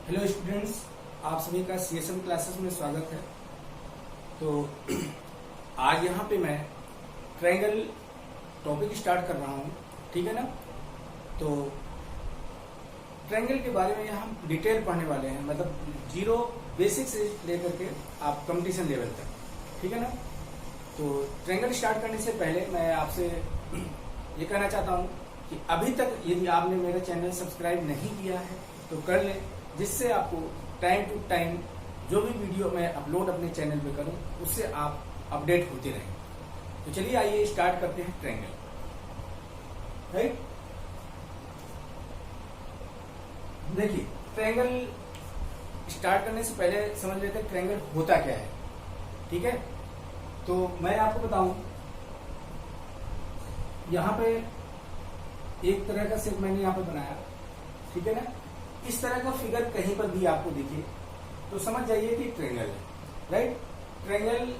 Hello students, आप सभी का सीएसएम क्लासेस में स्वागत है। तो आज यहाँ पे मैं ट्रायंगल टॉपिक स्टार्ट कर रहा हूँ, ठीक है ना। तो ट्रायंगल के बारे में यहाँ हम डिटेल पढ़ने वाले हैं, मतलब जीरो बेसिक से लेकर के आप कंपटीशन लेवल तक, ठीक है ना। तो ट्रायंगल स्टार्ट करने से पहले मैं आपसे ये कहना चाहता हूँ कि अभी तक यदि आपने मेरा चैनल सब्सक्राइब नहीं किया है तो कर लें, जिससे आपको टाइम टू टाइम जो भी वीडियो मैं अपलोड अपने चैनल पे करूं उससे आप अपडेट होते रहें। तो चलिए आइए स्टार्ट करते हैं ट्रायंगल, राइट। देखिए, ट्रायंगल स्टार्ट करने से पहले समझ लेते हैं ट्रायंगल होता क्या है, ठीक है। तो मैं आपको बताऊं, यहाँ पे एक तरह का शेप मैंने यहाँ पे बनाया, ठीक है ना। इस तरह का फिगर कहीं पर भी आपको दिखे तो समझ जाइए कि ट्रायंगल है, राइट। ट्रायंगल,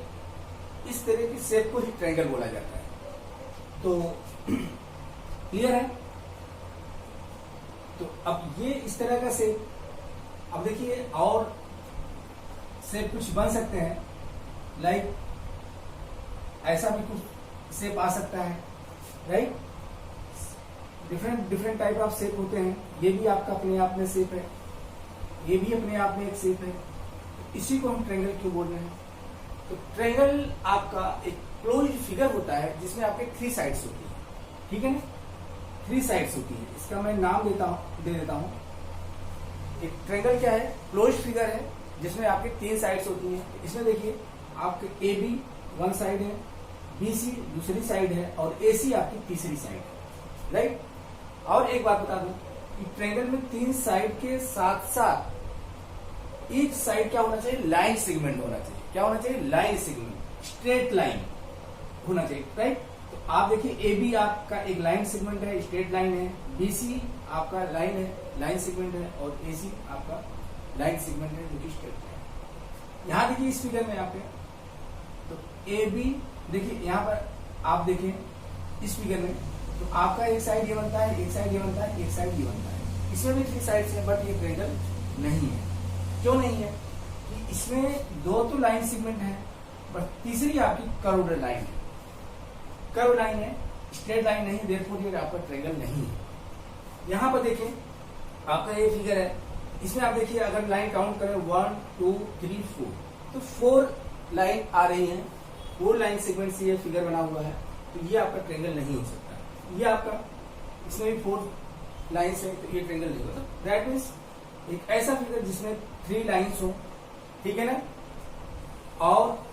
इस तरह की शेप को ही ट्रायंगल बोला जाता है। तो क्लियर है। तो अब ये इस तरह का शेप, अब देखिए और शेप कुछ बन सकते हैं, लाइक ऐसा भी कुछ शेप आ सकता है, right. Different type of shape होते हैं। ये भी आपका अपने आप में शेप है, ये भी अपने आप में एक शेप है। इसी को हम ट्रायंगल क्यों बोल रहे हैं? तो ट्रायंगल आपका एक क्लोज्ड फिगर होता है जिसमें आपके 3 साइड्स होती है, ठीक है ना। 3 साइड्स होती है। इसका मैं नाम दे देता हूं। एक ट्रायंगल क्या है? क्लोज्ड फिगर है जिसमें आपके 3 साइड्स होती हैं। इसमें देखिए, आपके AB वन साइड है, BC दूसरी साइड है और AC आपकी तीसरी साइड है, राइट। और एक बात बता दूं कि ट्रायंगल में 3 साइड के साथ साथ ईच साइड क्या होना चाहिए? लाइन सेगमेंट होना चाहिए। क्या होना चाहिए? लाइन सेगमेंट, स्ट्रेट लाइन होना चाहिए, राइट। तो आप देखिए, AB आपका एक लाइन सेगमेंट है, स्ट्रेट लाइन है। BC आपका लाइन है, लाइन सेगमेंट है। और AC आपका लाइन सेगमेंट है जो कि स्ट्रेट लाइन। यहां देखिए इस फिगर में आपके, तो AB देखिए, यहां पर आप देखें इस फिगर में, तो आपका एक साइड ये बनता है, एक साइड ये बनता है, एक साइड ये बनता है। इसमें भी 3 साइड्स है, बट ये ट्रायंगल नहीं है। क्यों नहीं है? कि इसमें 2 तो लाइन सेगमेंट है, बट तीसरी आपकी कर्व्ड लाइन है। कर्व लाइन है, स्ट्रेट लाइन नहीं, देयरफॉर ये आपका ट्रायंगल नहीं है। यहां पर देखें, आपका ये फिगर है, इसमें आप देखिए, अगर लाइन काउंट करें 1 2 3 4, तो 4 लाइन आ रही है। 4 लाइन सेगमेंट से ये फिगर बना हुआ है, तो ये आपका ट्रायंगल नहीं हो सकता। ये आपका, इसमें भी 4 लाइन्स है, तो ये ट्रायंगल नहीं होता। दैट मीन्स एक ऐसा फिगर जिसमें 3 लाइन्स हो, ठीक है ना, और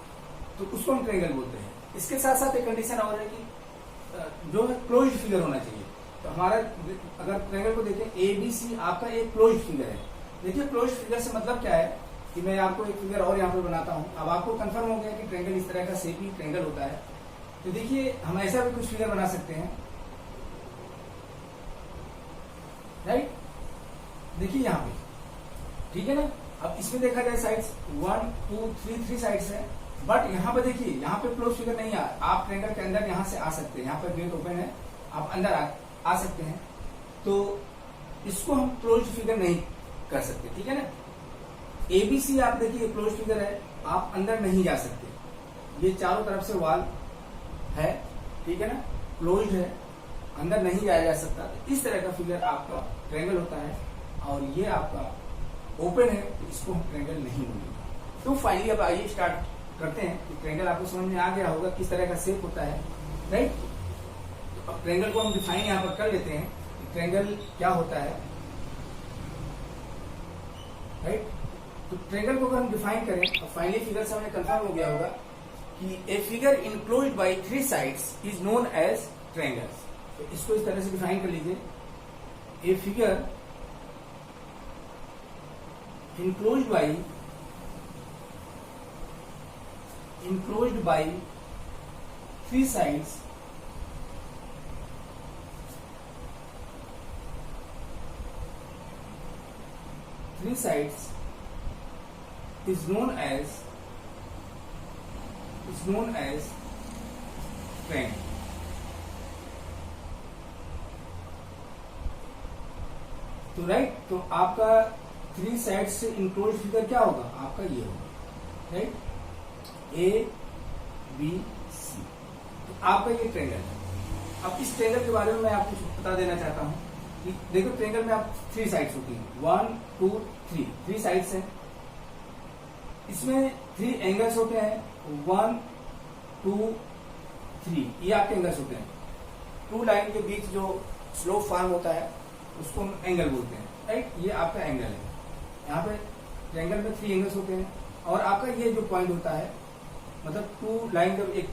तो उसको हम ट्रायंगल बोलते हैं। इसके साथ साथ एक कंडीशन और है कि जो है क्लोज्ड फिगर होना चाहिए। तो हमारा, अगर ट्रायंगल को देखें, ABC आपका एक क्लोज्ड फिगर है। देखिए, क्लोज्ड फिगर से मतलब क्या है कि मैं आपको एक फिगर और यहाँ पर बनाता हूँ। अब आपको कंफर्म हो गया कि ट्रायंगल इस तरह का शेप ही ट्रायंगल होता है। तो देखिए, हम ऐसा भी कुछ फिगर बना सकते हैं, राइट। देखिए यहाँ पे, ठीक है ना। अब इसमें देखा जाए साइड्स 1 2 3 साइड्स है, बट यहाँ पे देखिए, यहाँ पे क्लोज फिगर नहीं है। आप ट्रायंगल के अंदर यहाँ से आ सकते हैं, यहाँ पर गेट ओपन है, आप अंदर आ सकते हैं। तो इसको हम क्लोज फिगर नहीं कर सकते, ठीक है ना। ABC आप देखिए क्लोज फिगर है, आप अंदर नहीं जा सकते। ये चारों तरफ से वॉल है, ठीक है ना, क्लोज्ड है, अंदर नहीं जाया जा सकता। तो इस तरह का फिगर आपका ट्रायंगल होता है, और ये आपका ओपन है, तो इसको हम ट्रायंगल नहीं बोलेंगे। तो फाइनली अब आइए स्टार्ट करते हैं। तो ट्रायंगल आपको समझ में आ गया होगा किस तरह का शेप होता है, राइट। तो अब ट्रायंगल को हम डिफाइन यहाँ पर कर लेते हैं कि ट्रायंगल क्या होता है, राइट। तो ट्रायंगल को अगर हम डिफाइन करें, तो फाइनली फिगर से हमें कंफर्म हो गया होगा कि a figure enclosed by 3 sides is known as triangle. तो इसको इस तरह से डिफाइन कर लीजिए, a figure enclosed by 3 sides is known as triangle। तो राइट, तो आपका 3 साइड से इंक्लोज फिगर क्या होगा आपका, ये होगा, राइट, ए बी सी। तो आपका ये ट्रेंगल है। अब इस ट्रेंगल के बारे में मैं आपको कुछ बता देना चाहता हूँ कि देखो ट्रेंगल में आप 3 साइड्स होती हैं, 1 2 3 साइड्स हैं। इसमें 3 एंगल्स होते हैं, 1 2 3, ये आपके एंगल्स होते हैं। 2 लाइन के बीच जो स्लोप फॉर्म होता है उसको हम एंगल बोलते हैं, राइट, ये आपका एंगल है। यहाँ पे ट्रायंगल में 3 एंगल्स होते हैं और आपका ये जो पॉइंट होता है, मतलब 2 लाइन जब एक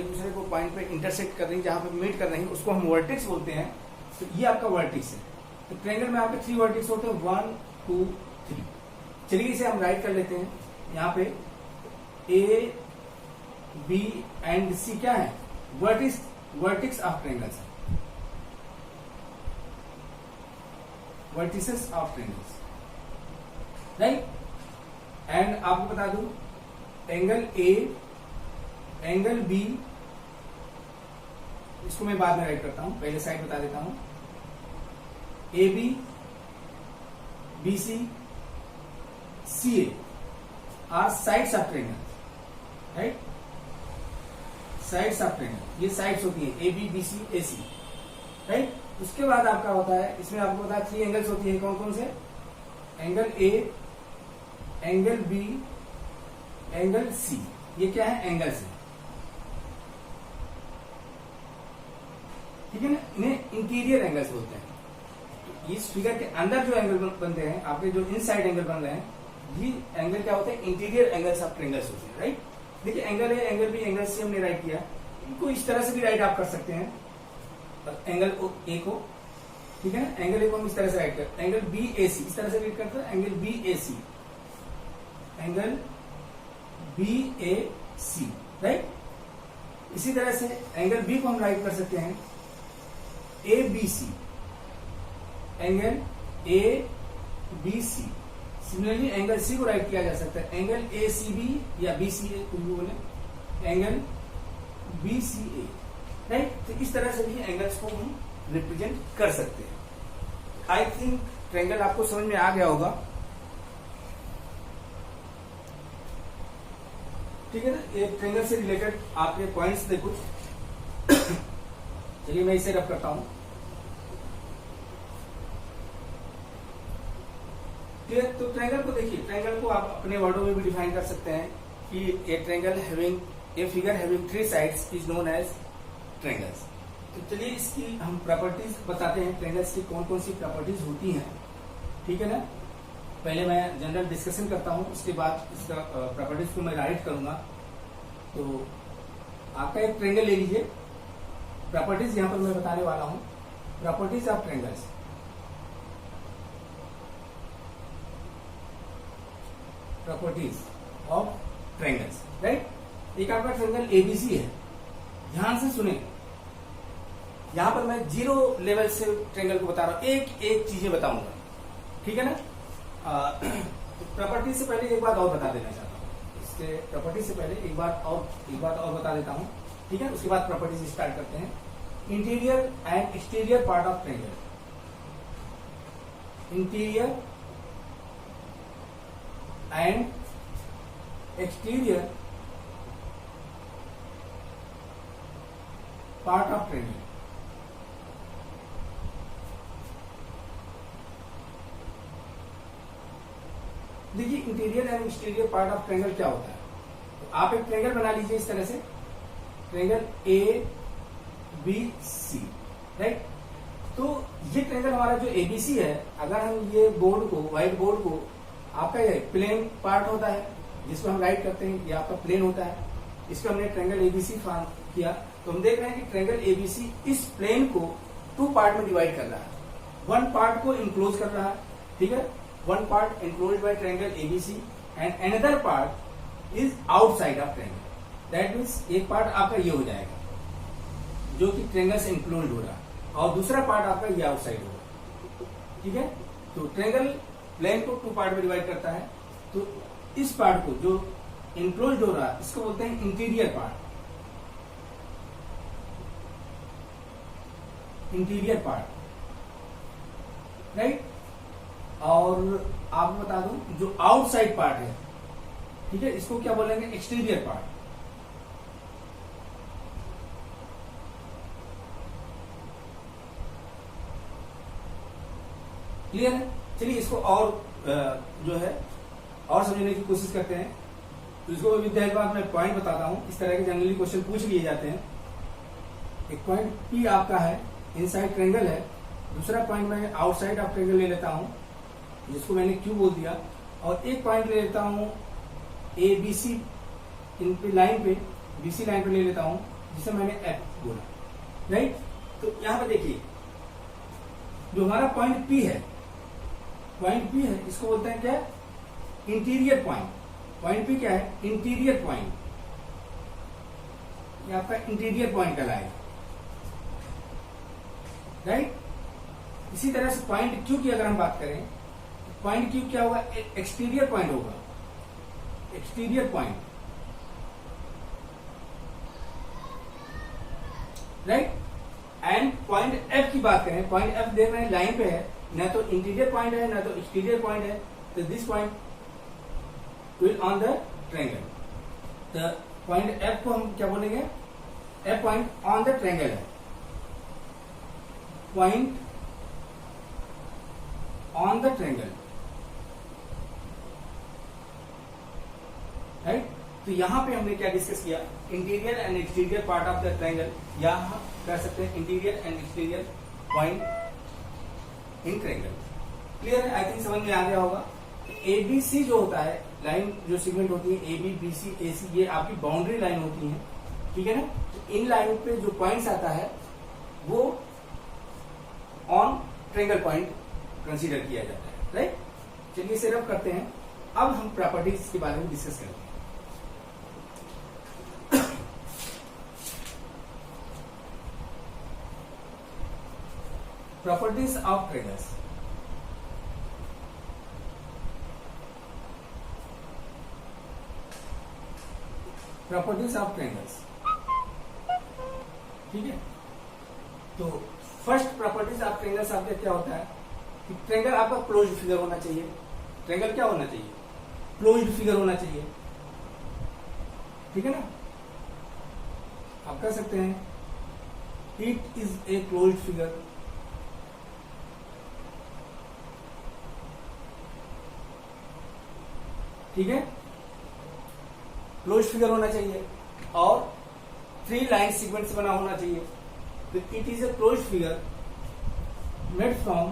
दूसरे को पॉइंट पे इंटरसेक्ट कर रही है, जहां पे मीट कर रही है, उसको हम वर्टेक्स बोलते हैं। तो ये आपका वर्टेक्स है। तो ट्रायंगल में आपके 3 वर्टेक्स होते हैं, 1 2 3। चलिए इसे हम राइट कर लेते हैं। यहाँ पे ए बी एंड सी क्या है, vertex of triangles, vertices of triangles, right. And आपको बता दूं एंगल ए, एंगल बी, इसको मैं बाद में राइट करता हूं, पहले साइड बता देता हूं। A B, B C, C A are sides of triangle, right, sides of triangle, ये साइड्स होती है A B B C A C, right. उसके बाद आपका होता है, इसमें आपको पता है 3 एंगल्स होती है, कौन कौन से, angle A, angle B, angle C, ये क्या है, एंगल्स है, ठीक है ना। इन्हें इंटीरियर एंगल्स बोलते हैं। तो इस फिगर के अंदर जो एंगल बनते हैं, आपके जो इनसाइड एंगल बन रहे हैं, ये एंगल क्या होते हैं, इंटीरियर एंगल्स ऑफ ट्रायंगल्स होते हैं, राइट। देखिए एंगल है, एंगल बी, एंगल सी हमने राइट किया, इनको इस तरह से भी राइट आप कर सकते हैं, एंगल ए को, ठीक है ना, एंगल ए को हम इस तरह से राइट करते हैं, एंगल बी ए सी इस तरह से राइट करते हैं, एंगल बी ए सी, एंगल बी ए सी, राइट। इसी तरह से एंगल बी को हम राइट कर सकते हैं A B C, angle A B C. Similarly angle C को राइट किया जा सकता है एंगल ए सी बी या बी सी ए, कुछ भी बोले, angle B C A, right. तो इस तरह से भी एंगल्स को हम रिप्रेजेंट कर सकते हैं। आई थिंक ट्रायंगल आपको समझ में आ गया होगा, ठीक है ना। ये ट्रायंगल से रिलेटेड आपके पॉइंट्स थे कुछ। चलिए मैं इसे रब करता हूं। तो ट्रायंगल को देखिए, ट्रायंगल को आप अपने वर्डों में भी डिफाइन कर सकते हैं कि a triangle having a figure having 3 sides is known as triangles. तो चलिए इसकी हम प्रॉपर्टीज बताते हैं, ट्रायंगल्स की कौन कौन सी प्रॉपर्टीज होती हैं, ठीक है ना। पहले मैं जनरल डिस्कशन करता हूं, उसके बाद इसका प्रॉपर्टीज को मैं राइट करूंगा। तो आपका एक ट्रायंगल ले लीजिए, प्रॉपर्टीज यहां पर मैं बताने वाला हूं, properties of triangles. Properties of triangles, right. एक आपका ट्रायंगल एबीसी है, ध्यान से सुने, यहां पर मैं 0 लेवल से ट्रायंगल को बता रहा हूं, एक एक चीजें बताऊंगा, ठीक है ना। तो प्रॉपर्टी से पहले एक बात और बता देना चाहता हूं, इससे प्रॉपर्टी से पहले एक बात और बता देता हूं, ठीक है। उसके बाद प्रॉपर्टीज स्टार्ट करते हैं। Interior and exterior part of triangle, interior and exterior part of triangle. देखिए interior and exterior part of triangle क्या होता है। तो आप एक ट्रायंगल बना लीजिए इस तरह से, triangle A B C, right. तो ये ट्रायंगल हमारा जो एबीसी है, अगर हम ये बोर्ड को, व्हाइट बोर्ड को, आपका ये प्लेन पार्ट होता है जिसको हम राइट करते हैं, ये आपका प्लेन होता है, इसको हमने ट्रायंगल एबीसी फॉर्म किया। तो हम देख रहे हैं कि ट्रायंगल एबीसी इस प्लेन को 2 पार्ट में डिवाइड कर रहा है, 1 पार्ट को इंक्लोज कर रहा है, ठीक है, 1 part enclose by triangle ABC and another part is outside of triangle. That means एक पार्ट आपका ये हो जाएगा जो कि ट्रायंगल से इंक्लोज हो रहा है, और दूसरा पार्ट आपका ये आउटसाइड होगा, ठीक है। तो ट्रायंगल प्लेन को 2 पार्ट में डिवाइड करता है। तो इस पार्ट को जो इंक्लोज हो रहा है, इसको बोलते हैं interior part, interior part, right. और आपको बता दूं जो आउटसाइड पार्ट है, ठीक है, इसको क्या बोलेंगे, एक्सटीरियर पार्ट। क्लियर है? चलिए इसको और जो है और समझने की कोशिश करते हैं। तो इसको विद्यार्थी बाद मैं पॉइंट बताता हूं, इस तरह के जनरली क्वेश्चन पूछ लिए जाते हैं। एक पॉइंट पी आपका है, इनसाइड ट्रेंगल है। दूसरा पॉइंट मैं आउटसाइड ऑफ ट्रेंगल ले लेता हूं, जिसको मैंने क्यू बोल दिया। और एक पॉइंट ले लेता हूं ए बी सी, इन पे लाइन पे, बीसी लाइन पे ले लेता हूं, जिसे मैंने एफ बोला, राइट। तो यहां पे देखिए जो हमारा पॉइंट पी है, पॉइंट पी है, इसको बोलते हैं क्या, इंटीरियर पॉइंट। पॉइंट पी क्या है, इंटीरियर पॉइंट, ये आपका इंटीरियर पॉइंट कहलाएगा, राइट। इसी तरह से पॉइंट क्यू की अगर हम बात करें, पॉइंट क्यू क्या होगा, एक्सटीरियर पॉइंट होगा, exterior point, right. And point F की बात करें, पॉइंट एफ देख रहे हैं लाइन पे है, ना तो इंटीरियर पॉइंट है ना तो एक्सटीरियर पॉइंट है, तो this point will on the triangle. तो पॉइंट एफ को हम क्या बोलेंगे, F point on the triangle है, point on the triangle, right. तो यहां पे हमने क्या डिस्कस किया, interior and exterior part of the triangle, या हम कर सकते हैं interior and exterior point in triangle. Clear है? आई थिंक समझ में आ गया होगा। एबीसी जो होता है, लाइन जो सेगमेंट होती है, एबी बीसी एसी, ये आपकी बाउंड्री लाइन होती है, ठीक है ना। तो इन लाइन पे जो पॉइंट्स आता है वो ऑन ट्रायंगल पॉइंट कंसीडर किया जाता है, राइट। चलिए इसे रब करते हैं। अब हम प्रॉपर्टीज के बारे में डिस्कस करते हैं। Properties of triangles. Properties of triangles, ठीक है। तो फर्स्ट प्रॉपर्टीज ऑफ ट्रायंगल्स आपका क्या होता है कि ट्रायंगल आपका क्लोज्ड फिगर होना चाहिए। ट्रायंगल क्या होना चाहिए, क्लोज्ड फिगर होना चाहिए, ठीक है ना। आप कह सकते हैं it is a closed figure, ठीक है, क्लोज्ड फिगर होना चाहिए और 3 लाइन सीक्वेंस बना होना चाहिए। तो it is a closed figure made from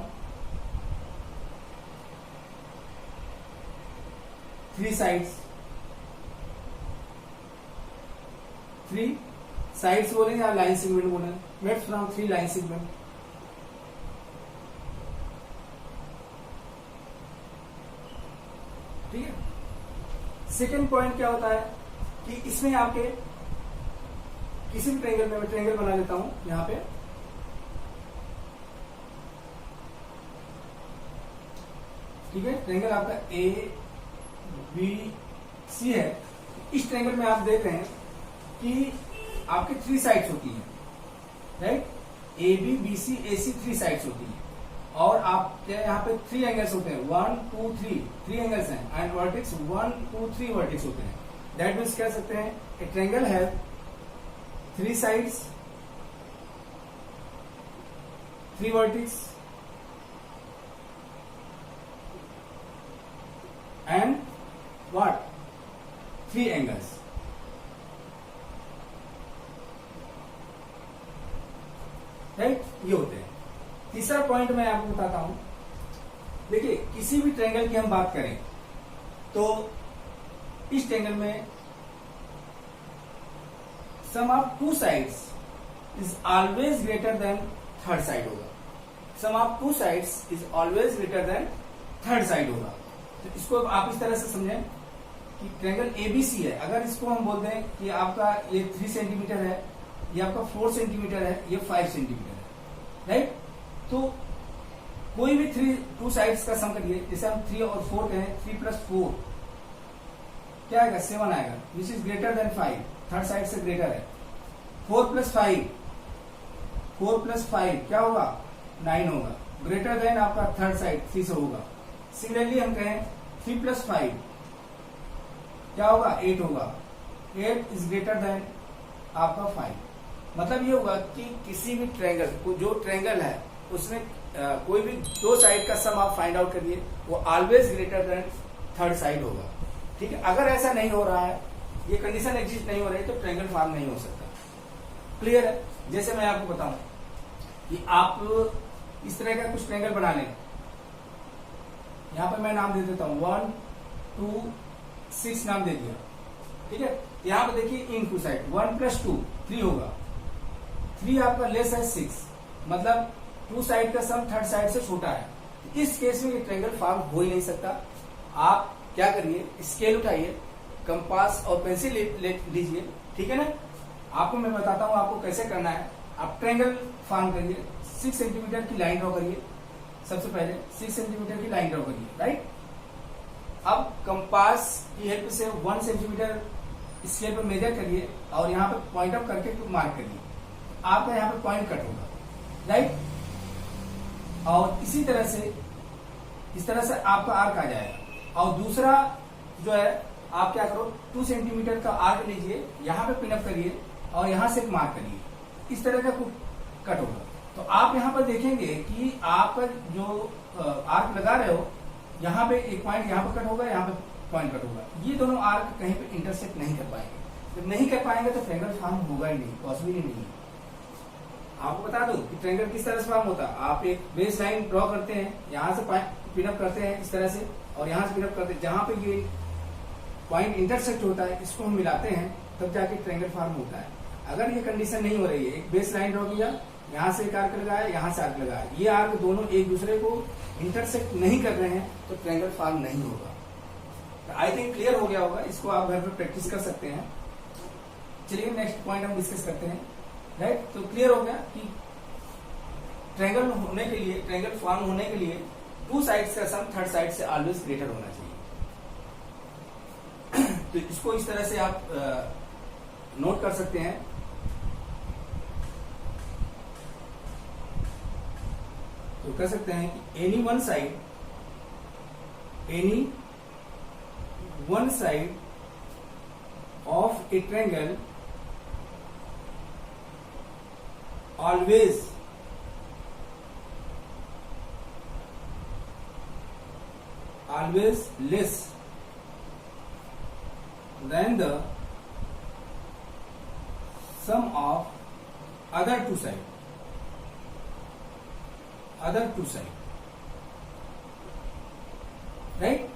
3 sides, 3 sides बोलेंगे या लाइन सेगमेंट बोलेंगे, मेड फ्रॉम 3 लाइन सेगमेंट, ठीक है। सेकेंड पॉइंट क्या होता है कि इसमें आपके किसी भी ट्रायंगल में, मैं ट्रायंगल बना लेता हूं यहां पे, ठीक है। ट्रायंगल आपका ए बी सी है। इस ट्रायंगल में आप देख रहे हैं कि आपके 3 साइड्स होती हैं, right. A B B C A C 3 sides होती हैं और आप क्या यहाँ पे 3 एंगल्स होते हैं, 1 2 3 एंगल्स हैं एंड वर्टेक्स 1 2 3 वर्टेक्स होते हैं। दैट मीन्स कह सकते हैं ए ट्रायंगल है 3 sides, 3 vertex and what 3 angles, right. ये होते हैं। तीसरा पॉइंट मैं आपको बताता हूं। देखिए किसी भी ट्रायंगल की हम बात करें तो इस ट्रायंगल में sum of 2 sides is always greater than third side होगा। Sum of 2 sides is always greater than third side होगा। तो इसको आप इस तरह से समझें कि ट्रायंगल एबीसी है, अगर इसको हम बोल दें कि आपका ये 3 सेंटीमीटर है, ये आपका 4 सेंटीमीटर है, ये 5 सेंटीमीटर है, राइट। तो कोई भी 2 साइड्स का सम करिए, जैसे हम 3 और 4 कहें, 3 + 4 क्या आएगा, 7 आएगा, which is greater than 5, third side से ग्रेटर है। 4 + 5, 4 + 5 क्या होगा, 9 होगा, ग्रेटर देन आपका थर्ड साइड 3 से होगा, सिमिलरली हम कहें 3 + 5 क्या होगा, 8 होगा। 8 इज ग्रेटर देन आपका 5। मतलब ये होगा कि किसी भी ट्रायंगल को, जो ट्रायंगल है उसमें कोई भी दो साइड का सम आप फाइंड आउट करिए, वो always greater than third side होगा। ठीक है, अगर ऐसा नहीं हो रहा है, ये कंडीशन एग्जिस्ट नहीं हो रही, तो ट्रायंगल फॉर्म नहीं हो सकता। क्लियर है? जैसे मैं आपको बताऊं कि आप इस तरह का कुछ ट्रायंगल बना लें। यहां पर मैं नाम दे देता हूं 1 2 6 नाम दे दिया। ठीक है, यहां पर देखिए इन टू साइड 1 + 2 3 होगा। 3 आपका लेस है 6, मतलब 2 साइड का सम थर्ड साइड से छोटा है। इस केस में ये ट्रायंगल फॉर्म हो ही नहीं सकता। आप क्या करिए, स्केल उठाइए, कंपास और पेंसिल लीजिए। ठीक है ना, आपको मैं बताता हूं आपको कैसे करना है। आप ट्रायंगल फॉर्म करिए, 6 सेंटीमीटर की लाइन ड्रॉ करिए। सबसे पहले 6 सेंटीमीटर की लाइन ड्रॉ करिए, राइट। अब कंपास की हेल्प से 1 सेंटीमीटर स्केल पर मेजर करिए और यहाँ पर पॉइंट अप करके मार्क करिए। आपका यहाँ पर पॉइंट कट होगा, राइट। और इसी तरह से इस तरह से आपका आर्क आ जाएगा। और दूसरा जो है, आप क्या करो, 2 सेंटीमीटर का आर्क लीजिए, यहाँ पे पिन अप करिए और यहाँ से मार्क करिए। इस तरह का कट होगा। तो आप यहाँ पर देखेंगे कि आपका जो आर्क लगा रहे हो, यहाँ पे एक पॉइंट यहाँ पर कट होगा, यहाँ पे पॉइंट कट होगा। ये दोनों आर्क कहीं पे इंटरसेक्ट नहीं कर पाएंगे। जब नहीं कर पाएंगे तो ट्रायंगल फॉर्म होगा ही नहीं, पॉसिबल ही नहीं है। आपको बता दूं कि ट्रायंगल किस तरह से फॉर्म होता है। आप एक बेस लाइन ड्रॉ करते हैं, यहाँ से पिनअप करते हैं इस तरह से, और यहाँ से पिनअप करते हैं। जहां पे ये पॉइंट इंटरसेक्ट होता है, इसको हम मिलाते हैं, तब जाके ट्रायंगल फॉर्म होता है। अगर ये कंडीशन नहीं हो रही है, एक बेस लाइन ड्रॉ किया, यहाँ से एक आर्क लगाया, यहाँ से आर्क लगाया, ये आर्क दोनों एक दूसरे को इंटरसेक्ट नहीं कर रहे हैं, तो ट्रायंगल फॉर्म नहीं होगा। आई थिंक क्लियर हो गया होगा। इसको आप घर पर प्रैक्टिस कर सकते हैं। चलिए नेक्स्ट पॉइंट हम डिस्कस करते हैं, राइट। तो क्लियर हो गया कि ट्रायंगल होने के लिए, ट्रायंगल फॉर्म होने के लिए 2 साइड्स का सम थर्ड साइड से ऑलवेज ग्रेटर होना चाहिए। तो इसको इस तरह से आप नोट कर सकते हैं। तो कह सकते हैं कि any one side of A triangle always less than the sum of other two side, right.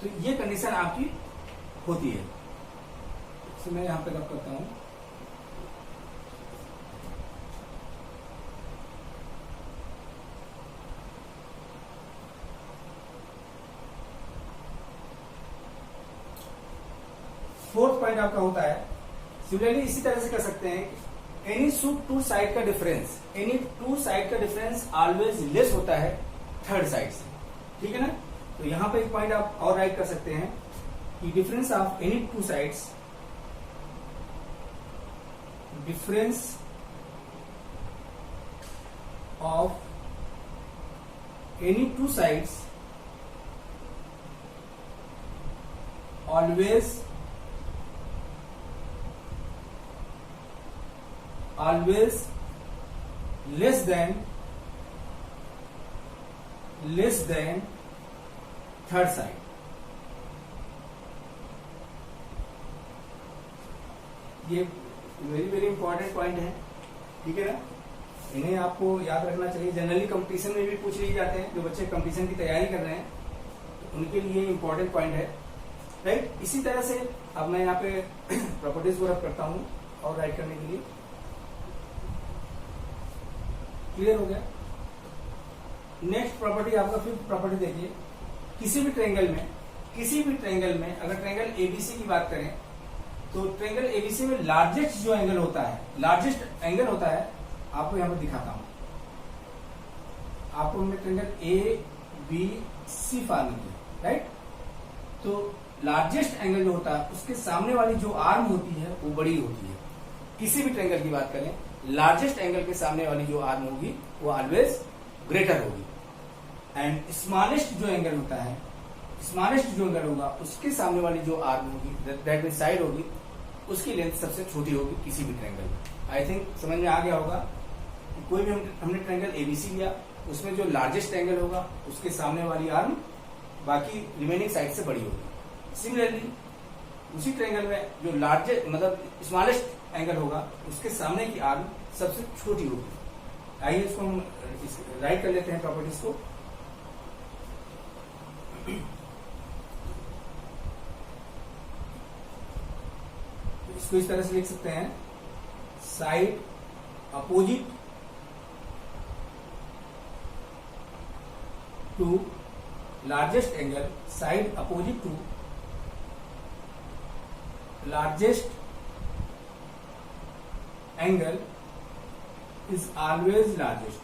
तो ये कंडीशन आपकी होती है। तो मैं यहां पे रब करता हूं। फोर्थ पॉइंट आपका होता है, सिमिलरली इसी तरह से कर सकते हैं, एनी टू साइड का डिफरेंस ऑलवेज लेस होता है थर्ड साइड से। ठीक है ना। तो यहां पे एक पॉइंट आप और राइट कर सकते हैं कि difference of any two sides, difference of any two sides always less than third side. ये वेरी वेरी इंपॉर्टेंट पॉइंट है। ठीक है ना, इन्हें आपको याद रखना चाहिए। जनरली कंपटीशन में भी पूछ लिए जाते हैं, जो बच्चे कंपटीशन की तैयारी कर रहे हैं तो उनके लिए इंपॉर्टेंट पॉइंट है, राइट। इसी तरह से अब मैं यहाँ पे प्रॉपर्टीज को रख करता हूं और राइट करने के लिए। क्लियर हो गया। नेक्स्ट प्रॉपर्टी आपका फिफ्थ प्रॉपर्टी देखिए, किसी भी ट्रायंगल में अगर ट्रायंगल एबीसी की बात करें तो ट्रायंगल एबीसी में लार्जेस्ट एंगल होता है, आपको यहां पर दिखाता हूं। आपको हमने triangle A B C form किया, राइट। तो लार्जेस्ट एंगल जो होता है उसके सामने वाली जो आर्म होती है वो बड़ी होती है। किसी भी ट्रायंगल की बात करें, लार्जेस्ट एंगल के सामने वाली जो आर्म होगी वो ऑलवेज ग्रेटर होगी। एंड स्मॉलेस्ट जो एंगल होता है, स्मॉलेस्ट जो एंगल होगा उसके सामने वाली जो आर्म होगी, दैट मीन साइड होगी, उसकी लेंथ सबसे छोटी होगी किसी भी ट्रायंगल में। आई थिंक समझ में आ गया होगा। कोई भी हमने ट्रायंगल एबीसी लिया, उसमें जो लार्जेस्ट एंगल होगा उसके सामने वाली आर्म बाकी रिमेनिंग साइड से बड़ी होगी। सिमिलरली उसी ट्रायंगल में जो लार्जेस्ट मतलब स्मॉलेस्ट एंगल होगा उसके सामने की आर्म सबसे छोटी होगी। आइए इसको हम राइट कर लेते हैं प्रॉपर्टीज को। इसको इस तरह से लिख सकते हैं, side opposite to largest angle, side opposite to largest angle is always largest,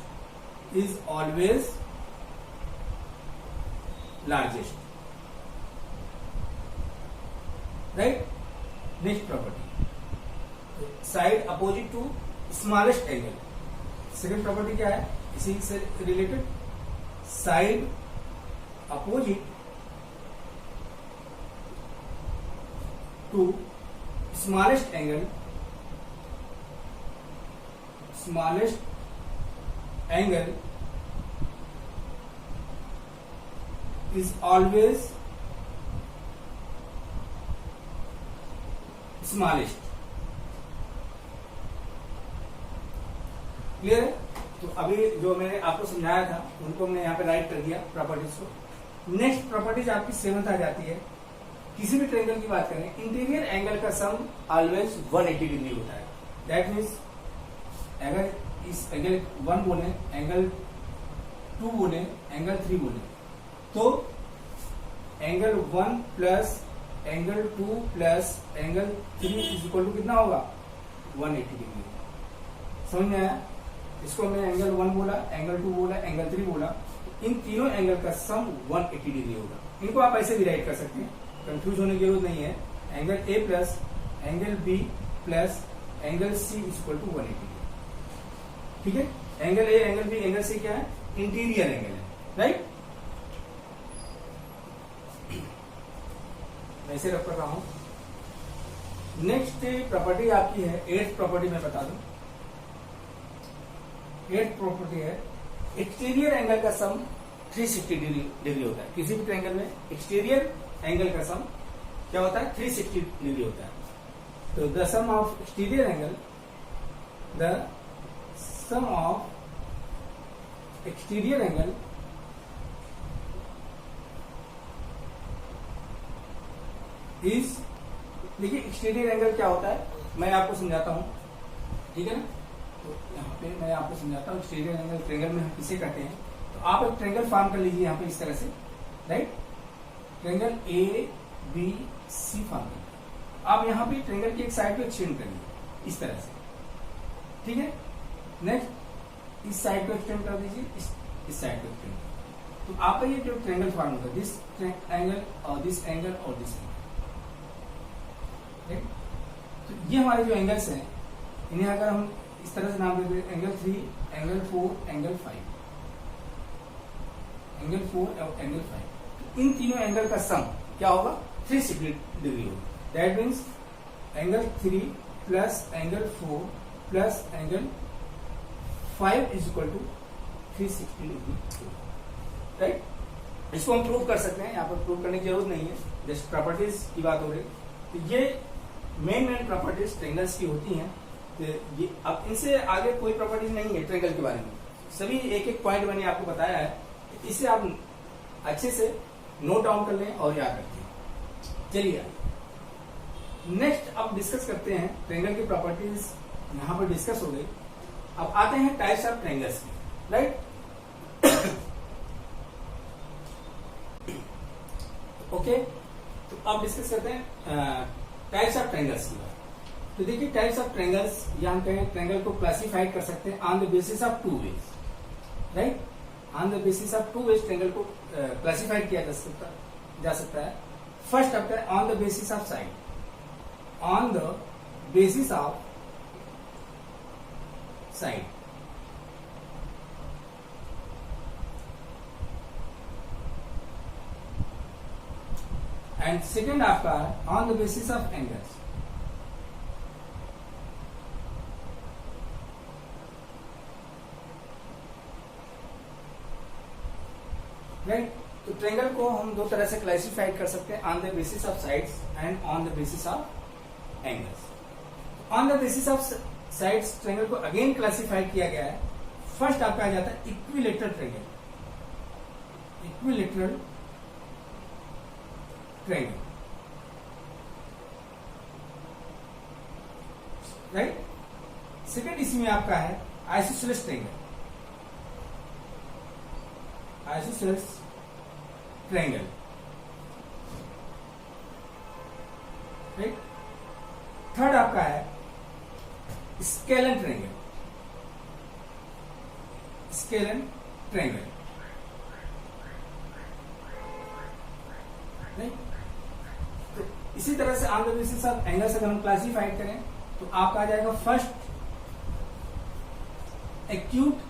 is always largest, right? Next property, side opposite to smallest angle. Second property क्या है इसी से related, side opposite to smallest angle, smallest angle is always smallest. Clear है? तो अभी जो मैंने आपको समझाया था उनको मैंने यहाँ पे राइट कर दिया प्रॉपर्टीज को। नेक्स्ट प्रॉपर्टीज आपकी 7th आ जाती है। किसी भी ट्रायंगल की बात करें, इंटीरियर एंगल का सम ऑलवेज 180 डिग्री होता है। दैट मीन्स अगर इस एंगल 1 बोले, एंगल 2 बोले, एंगल 3 बोले, तो angle 1 plus angle 2 plus angle 3 is equal to कितना होगा? 180 डिग्री। समझ में आया? इसको हमने एंगल 1 बोला, एंगल 2 बोला, एंगल 3 बोला, इन तीनों एंगल का सम 180 डिग्री होगा। इनको आप ऐसे भी राइट कर सकते हैं, कंफ्यूज होने की जरूरत नहीं है। Angle A plus angle B plus angle C is equal to 180। ठीक है? Angle A, angle B, angle C क्या है? इंटीरियर एंगल है, राइट? मैं इसे रख कर रहा हूं। नेक्स्ट प्रॉपर्टी आपकी है 8th प्रॉपर्टी, मैं बता दूं। 8th प्रॉपर्टी है एक्सटीरियर एंगल का सम 360 डिग्री होता है। किसी भी ट्रायंगल में एक्सटीरियर एंगल का सम क्या होता है? 360 डिग्री होता है। तो the sum of exterior angle, the sum of exterior angle is, देखिए एक्सटीरियर एंगल क्या होता है मैं आपको समझाता हूं, ठीक है ना? तो यहाँ पे मैं आपको समझाता हूँ एक्सटीरियर एंगल ट्रायंगल में हम किसे कहते हैं। तो आप एक ट्रायंगल फॉर्म कर लीजिए यहाँ पे इस तरह से, right? Triangle A B C form कर, आप यहाँ पे ट्रायंगल की एक साइड को एक्सटेंड करिए इस तरह से, ठीक है? नेक्स्ट इस साइड को एक्सटेंड कर दीजिए, इस साइड को एक्सटेंड। तो आपका ये जो ट्रायंगल फॉर्म होगा, दिस एंगल और दिस एंगल और दिस एंगल, तो ये हमारे जो एंगल्स हैं इन्हें अगर हम इस तरह से नाम देते हैं, एंगल 3, एंगल 4, एंगल 5, एंगल 4 और एंगल 5। तो इन तीनों एंगल का सम क्या होगा? 360 डिग्री होगा। That means angle 3 plus angle 4 plus angle 5 is equal to 360 degree, right? इसको हम प्रूव कर सकते हैं, यहाँ पर प्रूव करने की जरूरत नहीं है, जस्ट प्रॉपर्टीज की बात हो रही। तो ये मेन प्रॉपर्टीज ट्रायंगल्स की होती हैं। तो ये अब इनसे आगे कोई प्रॉपर्टीज नहीं है ट्रायंगल के बारे में, सभी एक एक पॉइंट मैंने आपको बताया है, इसे आप अच्छे से नोट डाउन कर लें और याद रखें। चलिए नेक्स्ट अब डिस्कस करते हैं ट्रायंगल की प्रॉपर्टीज, यहाँ पर डिस्कस हो गई। अब आते हैं types of triangles, right? Okay, तो अब डिस्कस करते हैं टाइप्स ऑफ ट्रायंगल्स की बात। तो देखिए टाइप्स ऑफ ट्रायंगल्स, या हम कहें ट्रायंगल को क्लासिफाइड कर सकते हैं on the basis of 2 ways, right? On the basis of 2 ways triangle को क्लासिफाइड किया जा सकता है। फर्स्ट आता है on the basis of side, on the basis of side. And second आपका on the basis of angles. Right, तो triangle को हम दो तरह से क्लासिफाई कर सकते हैं, on the basis of sides and on the basis of angles. On the basis of sides triangle को अगेन क्लासिफाई किया गया है। फर्स्ट आपका आ जाता है equilateral triangle, equilateral triangle, right. Second इसमें आपका है isosceles triangle, isosceles triangle, right. Third आपका है scalene triangle, scalene triangle, right. तो इसी तरह से on the basis of angles अगर हम क्लासिफाई करें तो आपका आ जाएगा first acute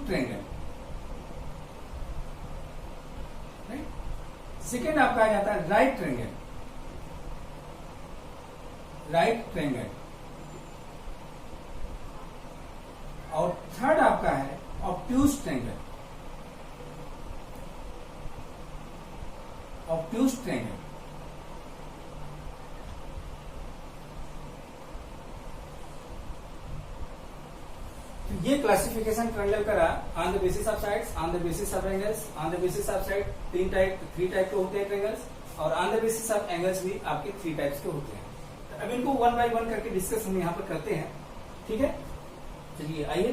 triangle, right. Second आपका आ जाता है राइट ट्रायंगल, राइट ट्रायंगल, और थर्ड आपका है ऑब्ट्यूज ट्रायंगल, ऑब्ट्यूज ट्रायंगल। ये क्लासिफिकेशन ट्रायंगल का रहा on the basis of sides, on the basis of angles. On the basis of side three type के होते हैं ट्रायंगल्स, और on the basis of angles भी आपके 3 टाइप्स के होते हैं। तो अब इनको 1 बाय 1 करके डिस्कस हम यहाँ पर करते हैं, ठीक है। चलिए आइए,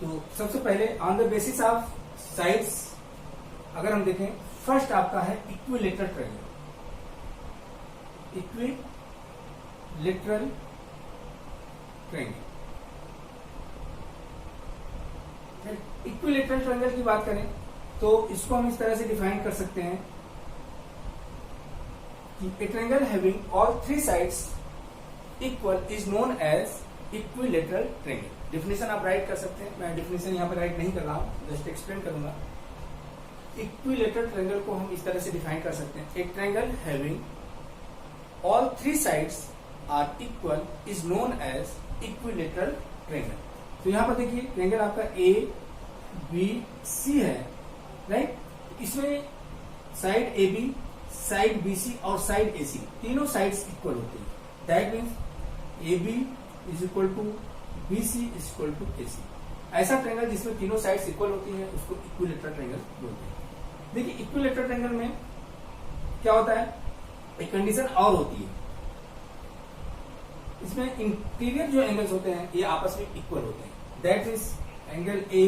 तो सबसे पहले on the basis of sides अगर हम देखें, फर्स्ट आपका है equilateral triangle, equilateral triangle. Equilateral triangle की बात करें तो इसको हम इस तरह से डिफाइन कर सकते हैं कि a triangle having all 3 sides equal is known as equilateral triangle. Definition आप राइट कर सकते हैं, मैं डेफिनेशन यहाँ पर राइट नहीं कर रहा हूं, जस्ट एक्सप्लेन करूंगा। इक्विलेटरल ट्रायंगल को हम इस तरह से डिफाइन कर सकते हैं, a triangle having all 3 sides are equal is known as equilateral triangle. तो यहां पर देखिए ट्रायंगल आपका ए बी सी है, राइट। इसमें side A B, side B C और साइड ए सी तीनों साइड्स इक्वल होती है। That means A B is equal to B C is equal to A C. ऐसा ट्रायंगल जिसमें तीनों साइड्स इक्वल होती है उसको इक्विलेटरल ट्रायंगल बोलते हैं। देखिए इक्विलेटरल ट्रायंगल में क्या होता है, एक कंडीशन और होती है, इसमें इंटीरियर जो एंगल्स होते हैं ये आपस में इक्वल होते हैं। That is angle A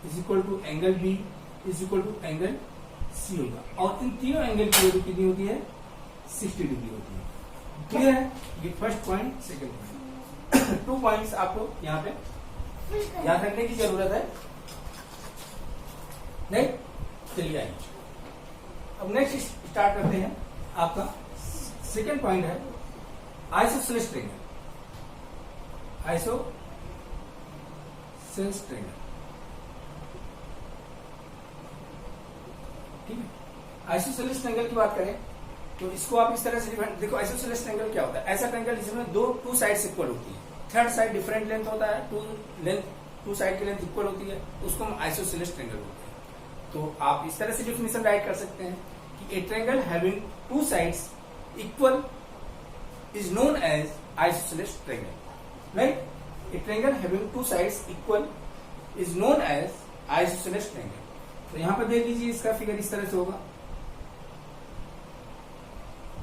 is equal to angle B is equal to angle C होगा, और इन तीनों एंगल की वैल्यू कितनी होती है, 60 डिग्री होती है। क्लियर है, ये first point. Second point 2 points आपको यहाँ पे याद रखने की जरूरत है, राइट। चलिए आइए, अब नेक्स्ट स्टार्ट करते हैं। आपका सेकंड पॉइंट है आइसोसेलेस ट्रायंगल, आइसोसेलेस ट्रायंगल, ठीक है। आइसोसेलेस ट्रायंगल की बात करें तो इसको आप इस तरह से डिफाइन, देखो आइसोसेलेस ट्रायंगल क्या होता है, ऐसा ट्रायंगल जिसमें 2 साइड्स इक्वल होती है, थर्ड साइड डिफरेंट लेंथ होता है, 2 साइड की लेंथ इक्वल होती है, उसको हम आइसोसेलेस ट्रायंगल बोलते हैं। तो आप इस तरह से डेफिनेशन राइट कर सकते हैं कि a triangle having 2 sides equal is known as isosceles triangle, right. A triangle having 2 sides equal is known as isosceles triangle. तो यहां पर देख लीजिए, इसका फिगर इस तरह से होगा।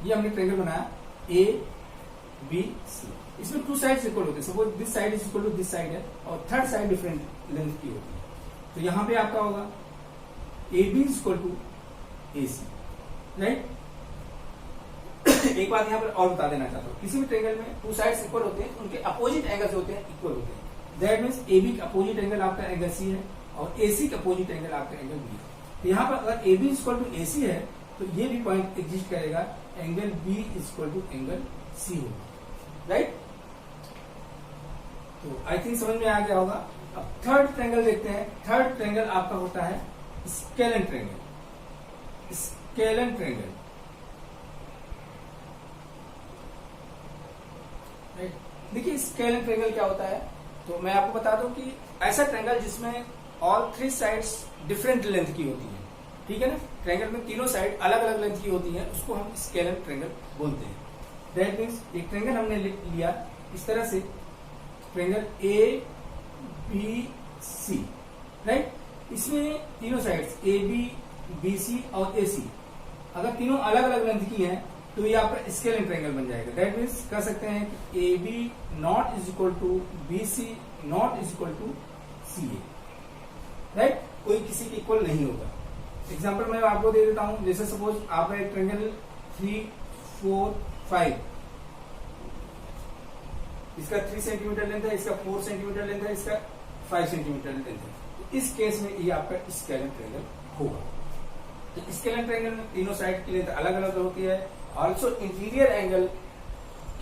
ये हमने ट्रायंगल बनाया ए बी सी, इसमें 2 साइड्स इक्वल होते हैं, suppose this side is equal to this side है, और थर्ड साइड डिफरेंट लेंथ की होती है। तो यहां पे आपका होगा A B is equal to A C, right. एक बात यहां पर और बता देना चाहता हूं, किसी भी ट्रायंगल में 2 साइड्स इक्वल होते हैं, उनके अपोजिट एंगल्स होते हैं इक्वल होते हैं। दैट मीन्स ए बी का अपोजिट एंगल आपका एंगल सी है, और ए सी का अपोजिट एंगल आपका एंगल बी है। तो यहाँ पर अगर A B is equal to A C है तो ये भी पॉइंट एग्जिस्ट करेगा, angle B is equal to angle C होगा, राइट। तो आई थिंक समझ में आ गया होगा। अब थर्ड ट्रायंगल देखते हैं। थर्ड ट्रायंगल आपका होता है स्केलन ट्रायंगल, स्केलन ट्रायंगल। देखिए स्केलन ट्रायंगल क्या होता है, तो मैं आपको बता दूं कि ऐसा ट्रायंगल जिसमें all three sides different length की होती है, ठीक है ना। ट्रायंगल में तीनों साइड अलग अलग लेंथ की होती है, उसको हम स्केलन ट्रायंगल बोलते हैं। दैट मीन्स एक ट्रायंगल हमने लिया इस तरह से, triangle A B C, right. इसमें तीनों sides A B B C और ए सी अगर तीनों अलग अलग लेंथ की हैं तो ये आपका स्केलन ट्रायंगल बन जाएगा। दैट मीन्स कह सकते हैं कि A B not is equal to B C not is equal to C A, right. कोई किसी के इक्वल नहीं होगा। एग्जाम्पल मैं आपको दे देता हूं, जैसे सपोज आपका एक ट्रायंगल 3 4 5, इसका 3 सेंटीमीटर लेंथ है, इसका 4 सेंटीमीटर लेंथ है, इसका 5 सेंटीमीटर लेंथ है। तो इस केस में ये आपका स्केलन ट्रायंगल होगा। तो स्केलन ट्रायंगल में तीनों साइड की लेंथ अलग अलग होती है, ऑल्सो इंटीरियर एंगल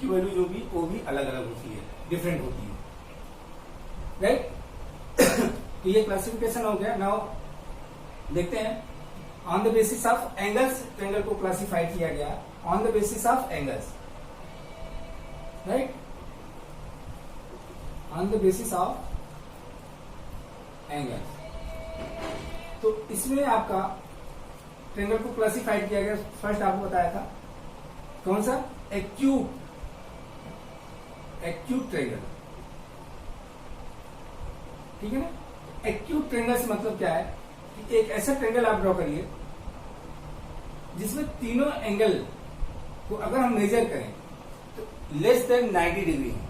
की वैल्यू जो भी वो भी अलग अलग होती है, डिफरेंट होती है, राइट। तो ये क्लासिफिकेशन हो गया। नाउ देखते हैं on the basis of angles triangle को क्लासिफाई किया गया, on the basis of angles, right, on the basis of angles. तो इसमें आपका ट्रायंगल को क्लासिफाई किया गया, फर्स्ट आपको बताया था कौन सा, एक्यूट ट्रायंगल, ठीक है ना। एक्यूट ट्रायंगल से मतलब क्या है कि एक ऐसा ट्रायंगल आप ड्रॉ करिए जिसमें तीनों एंगल को अगर हम मेजर करें तो लेस देन 90 डिग्री है,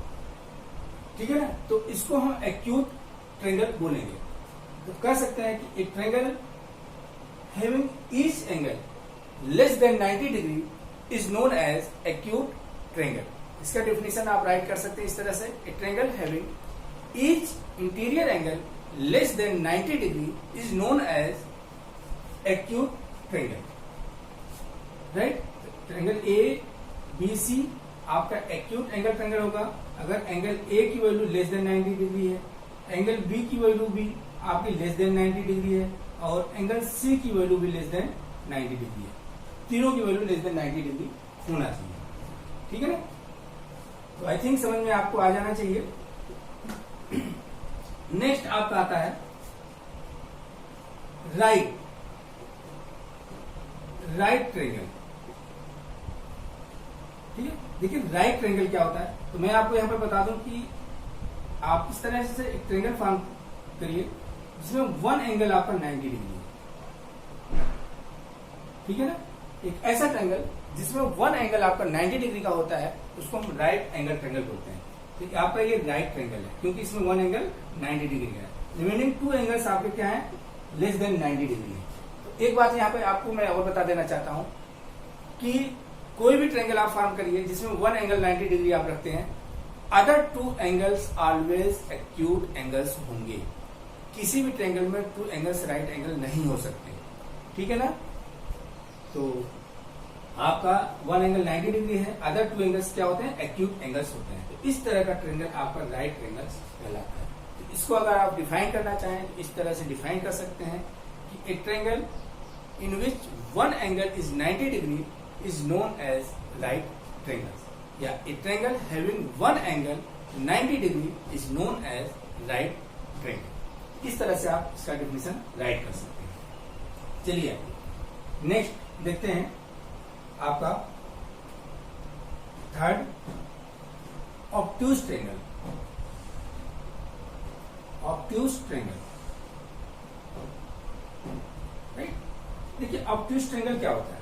ठीक है ना। तो इसको हम एक्यूट ट्रायंगल बोलेंगे। तो कह सकते हैं कि एक triangle having each angle less than 90 degree is known as acute triangle. इसका डेफिनेशन आप राइट कर सकते हैं इस तरह से, a triangle having each interior angle less than 90 degree is known as acute triangle, right. Triangle A B C आपका acute angle triangle होगा अगर एंगल ए की वैल्यू लेस देन 90 डिग्री है, एंगल बी की वैल्यू भी आपकी less than 90 degree है, और एंगल सी की वैल्यू भी लेस देन 90 डिग्री है। तीनों की वैल्यू लेस देन 90 डिग्री होना चाहिए, ठीक है ना। तो आई थिंक समझ में आपको आ जाना चाहिए। नेक्स्ट आपका आता है राइट ट्रायंगल, ठीक है। देखिए राइट ट्रायंगल क्या होता है, तो मैं आपको यहां पर बता दूं कि आप इस तरह से एक ट्रायंगल फॉर्म करिए जिसमें वन एंगल आपका 90 डिग्री है, ठीक है ना। एक ऐसा ट्रायंगल जिसमें वन एंगल आपका 90 डिग्री का होता है उसको हम राइट एंगल ट्रायंगल बोलते हैं। तो आपका ये राइट ट्रायंगल है क्योंकि इसमें वन एंगल 90 डिग्री का है, रिमेनिंग टू एंगल्स आपके क्या है, लेस देन 90 डिग्री है। तो एक बात यहाँ पे आपको मैं और बता देना चाहता हूं कि कोई भी ट्रायंगल आप फॉर्म करिए जिसमें वन एंगल 90 डिग्री आप रखते हैं, other two angles always acute angles होंगे। किसी भी ट्रायंगल में टू एंगल्स राइट एंगल नहीं हो सकते, ठीक है ना। तो आपका वन एंगल 90 डिग्री है, अदर टू एंगल्स क्या होते हैं, एक्यूट एंगल्स होते हैं। तो इस तरह का ट्रायंगल आपका राइट ट्रायंगल कहलाता है। तो इसको अगर आप डिफाइन करना चाहें तो इस तरह से डिफाइन कर सकते हैं कि एक triangle in which one angle is 90 degree is known as right triangle, या a triangle having one angle 90 degree is known as right triangle. इस तरह से आप इसका डेफिनेशन राइट कर सकते हैं। चलिए नेक्स्ट देखते हैं आपका third obtuse triangle. Obtuse triangle, right. देखिए ऑब्ट्यूज ट्रायंगल क्या होता है,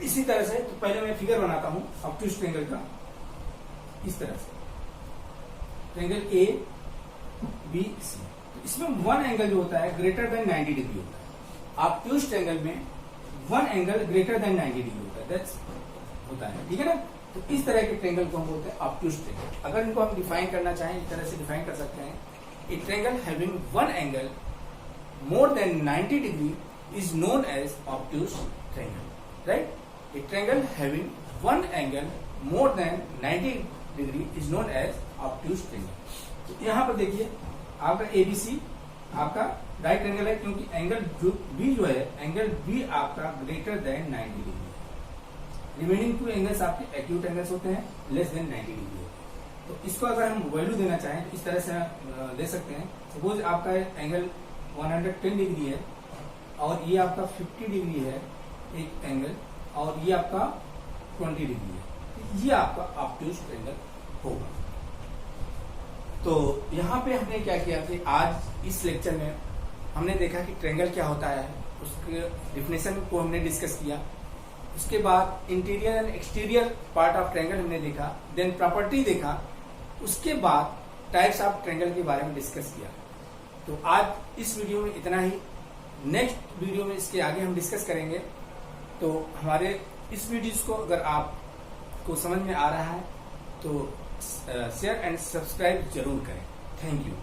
इसी तरह से। तो पहले मैं फिगर बनाता हूं ऑब्ट्यूज ट्रायंगल का, इस तरह से ट्रायंगल ए बी सी। तो इसमें वन एंगल जो होता है ग्रेटर देन 90 डिग्री होता है। ऑब्ट्यूज ट्रायंगल में one angle greater than 90 degree होता है, दैट्स होता है, ठीक है ना। तो इस तरह के ट्रायंगल को हम बोलते हैं ऑब्ट्यूज ट्रायंगल। अगर इनको हम डिफाइन करना चाहें इस तरह से डिफाइन कर सकते हैं, a triangle having one angle more than 90 degree is known as obtuse triangle, right. A triangle having one angle more than 90 degree is known as obtuse triangle. तो यहां पर देखिए आपका एबीसी आपका राइट एंगल है, क्योंकि एंगल बी जो है, एंगल बी आपका ग्रेटर देन 90 डिग्री है। रिमेनिंग 2 एंगल्स आपके एक्यूट एंगल्स होते हैं, लेस देन 90 डिग्री होते हैं। तो इसको अगर हम वैल्यू देना चाहें तो इस तरह से दे सकते हैं। सपोज आपका एंगल 110 डिग्री है और ये आपका 50 डिग्री है एक एंगल, और ये आपका 20 डिग्री है, ये आपका ऑब्ट्यूज ट्रायंगल होगा। तो यहाँ पे हमने क्या किया कि आज इस लेक्चर में हमने देखा कि ट्रायंगल क्या होता है, उसके डिफिनेशन को हमने डिस्कस किया। उसके बाद interior and exterior part of triangle हमने देखा, देन प्रॉपर्टी देखा, उसके बाद टाइप्स ऑफ ट्रायंगल के बारे में डिस्कस किया। तो आज इस वीडियो में इतना ही। नेक्स्ट वीडियो में इसके आगे हम डिस्कस करेंगे। तो हमारे इस वीडियोस को अगर आपको समझ में आ रहा है तो शेयर एंड सब्सक्राइब जरूर करें। Thank you.